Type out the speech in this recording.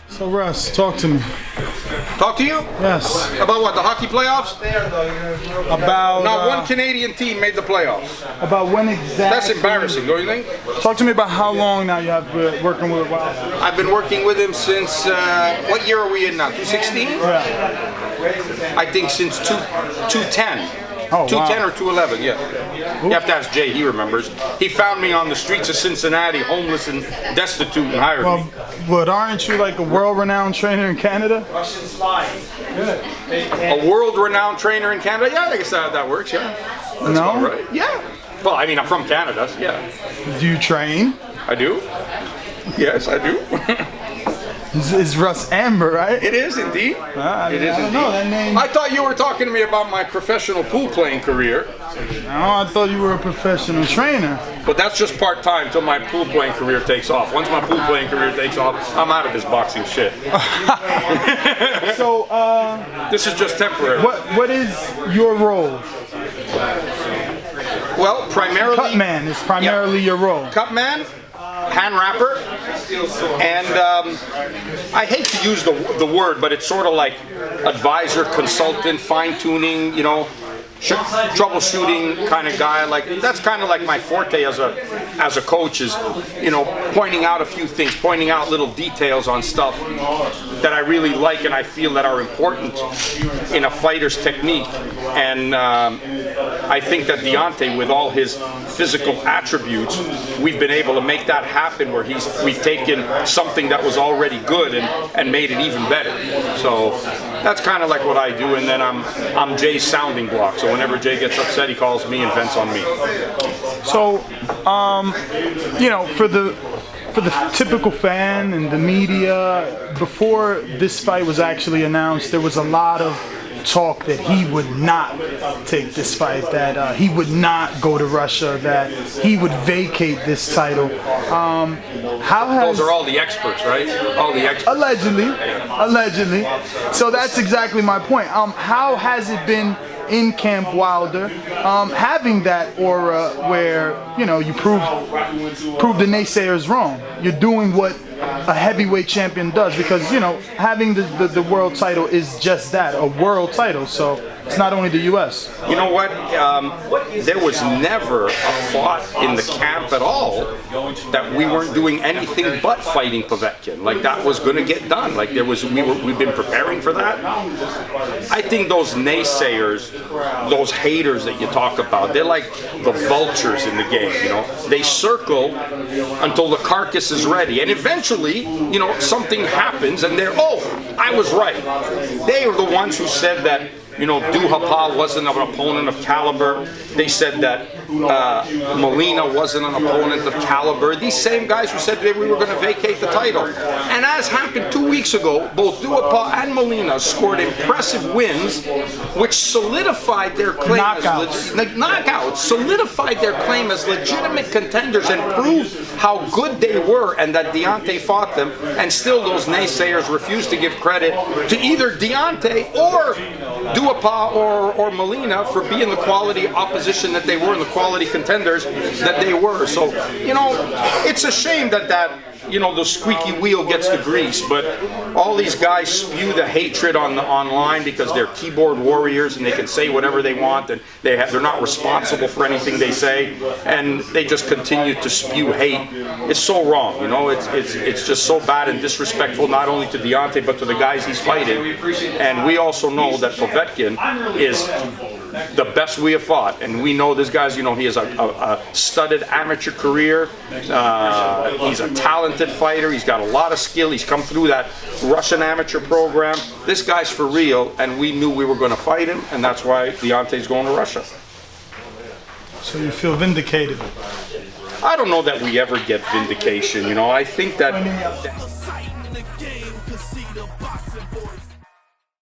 So Russ, talk to me. Talk to you? Yes. About what, the hockey playoffs? About Not one Canadian team made the playoffs. About when exactly? That's embarrassing, don't you think? Talk to me about how long now you have been working with Wild. I've been working with him since, what year are we in now, 2016? Yeah. I think since 2010. Oh, 210 wow. or 211, yeah. You have to ask Jay, he remembers. He found me on the streets of Cincinnati, homeless and destitute, and hired me. But aren't you like a world-renowned trainer in Canada? A world-renowned trainer in Canada? Yeah, I guess that works, yeah. That's No? about right. Yeah. Well, I mean, I'm from Canada, so yeah. Do you train? I do. Yes, I do. It's Russ Anber, right? It is indeed. It is I don't know that name. I thought you were talking to me about my professional pool playing career. No, I thought you were a professional trainer. But that's just part-time until my pool playing career takes off. Once my pool playing career takes off, I'm out of this boxing shit. So, this is just temporary. what is your role? Well, primarily... Cutman is primarily your role. Cutman, hand wrapper, and I hate to use the word, but it's sort of like advisor, consultant, fine-tuning, you know, troubleshooting kind of guy. Like that's kind of like my forte as a coach is, you know, pointing out a few things, pointing out little details on stuff that I really like and I feel that are important in a fighter's technique. And I think that Deontay, with all his physical attributes, we've been able to make that happen where we've taken something that was already good and made it even better. So that's kind of like what I do, and then I'm Jay's sounding block. So whenever Jay gets upset, he calls me and vents on me. So, you know, for the typical fan and the media, before this fight was actually announced, there was a lot of talk that he would not take this fight, that he would not go to Russia, that he would vacate this title. How has... Those are all the experts, right? All the experts. Allegedly. So that's exactly my point. How has it been in Camp Wilder, having that aura where, you know, you prove the naysayers wrong? You're doing what a heavyweight champion does, because, you know, having the world title is just that, a world title. So it's not only the U.S. You know what? There was never a thought in the camp at all that we weren't doing anything but fighting Povetkin. Like that was going to get done. Like we've been preparing for that. I think those naysayers, those haters that you talk about, they're like the vultures in the game. You know, they circle until the carcass is ready, and eventually, you know, something happens, and they're, oh, I was right. They are the ones who said that, you know, Duhapa wasn't an opponent of caliber. They said that Molina wasn't an opponent of caliber. These same guys who said that we were going to vacate the title. And as happened 2 weeks ago, both Duhapa and Molina scored impressive wins, which solidified their claim knockouts, solidified their claim as legitimate contenders and proved how good they were, and that Deontay fought them. And still those naysayers refuse to give credit to either Deontay or Duhapa or Molina for being the quality opposition that they were and the quality contenders that they were. So, you know, it's a shame that you know, the squeaky wheel gets the grease, but all these guys spew the hatred online because they're keyboard warriors and they can say whatever they want, and they're not responsible for anything they say, and they just continue to spew hate. It's so wrong, you know. It's just so bad and disrespectful, not only to Deontay but to the guys he's fighting. And we also know that Povetkin is the best we have fought, and we know this guy's, you know, he has a studded amateur career. He's a talented fighter. He's got a lot of skill. He's come through that Russian amateur program. This guy's for real, and we knew we were going to fight him, and that's why Deontay's going to Russia. So you feel vindicated? I don't know that we ever get vindication, you know. I think that